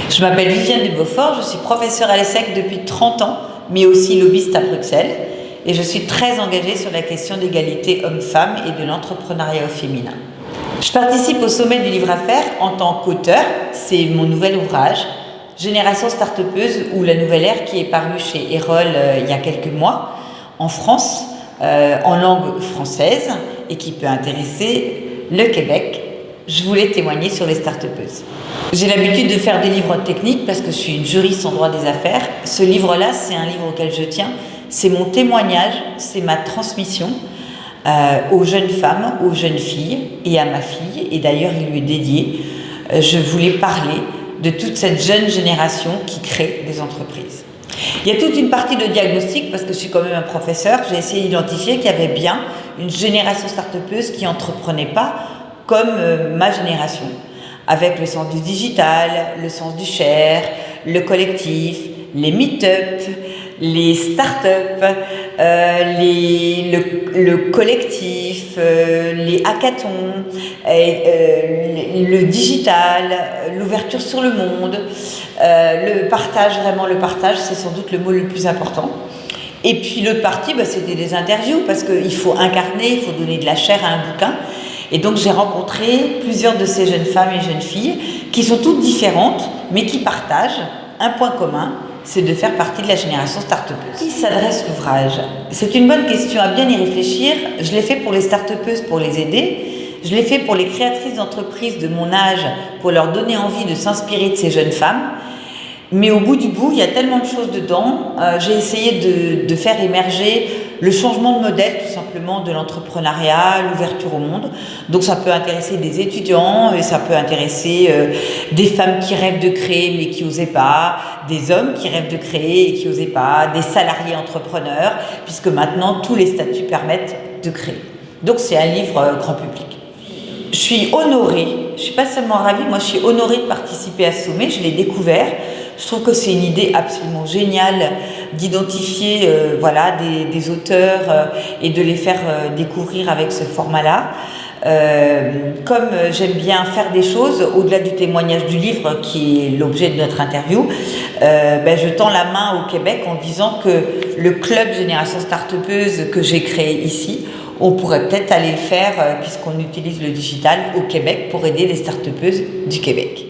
Je m'appelle Viviane de Beaufort, je suis professeure à l'ESSEC depuis 30 ans, mais aussi lobbyiste à Bruxelles. Et je suis très engagée sur la question d'égalité hommes-femmes et de l'entrepreneuriat au féminin. Je participe au sommet du livre à faire en tant qu'auteur, c'est mon nouvel ouvrage, Génération Start-upeuse ou la nouvelle ère qui est paru chez Erol il y a quelques mois, en France, en langue française et qui peut intéresser le Québec. Je voulais témoigner sur les start-upeuses. J'ai l'habitude de faire des livres techniques parce que je suis une juriste en droit des affaires. Ce livre-là, c'est un livre auquel je tiens. C'est mon témoignage, c'est ma transmission aux jeunes femmes, aux jeunes filles et à ma fille. Et d'ailleurs, il lui est dédié. Je voulais parler de toute cette jeune génération qui crée des entreprises. Il y a toute une partie de diagnostic, parce que je suis quand même un professeur, j'ai essayé d'identifier qu'il y avait bien une génération start-upeuse qui n'entreprenait pas comme ma génération, avec le sens du digital, le sens du share, le collectif, les meet-up, les start-up, le collectif, les hackathons, le digital, l'ouverture sur le monde, le partage, vraiment le partage, c'est sans doute le mot le plus important. Et puis l'autre partie, c'était des interviews, parce qu'il faut incarner, il faut donner de la chair à un bouquin. Et donc j'ai rencontré plusieurs de ces jeunes femmes et jeunes filles qui sont toutes différentes, mais qui partagent un point commun, c'est de faire partie de la génération start-upeuse. Qui s'adresse l'ouvrage? C'est une bonne question, à bien y réfléchir. Je l'ai fait pour les start-upeuses pour les aider. Je l'ai fait pour les créatrices d'entreprises de mon âge pour leur donner envie de s'inspirer de ces jeunes femmes. Mais au bout du bout, il y a tellement de choses dedans. J'ai essayé de faire émerger le changement de modèle, tout simplement, de l'entrepreneuriat, l'ouverture au monde. Donc ça peut intéresser des étudiants, et ça peut intéresser des femmes qui rêvent de créer mais qui n'osaient pas, des hommes qui rêvent de créer et qui n'osaient pas, des salariés entrepreneurs, puisque maintenant tous les statuts permettent de créer. Donc c'est un livre grand public. Je suis honorée, je ne suis pas seulement ravie, moi je suis honorée de participer à ce sommet, je l'ai découvert. Je trouve que c'est une idée absolument géniale d'identifier des auteurs et de les faire découvrir avec ce format-là. Comme j'aime bien faire des choses, au-delà du témoignage du livre qui est l'objet de notre interview, je tends la main au Québec en disant que le club Génération Start-upeuse que j'ai créé ici, on pourrait peut-être aller le faire puisqu'on utilise le digital au Québec pour aider les start-upeuses du Québec.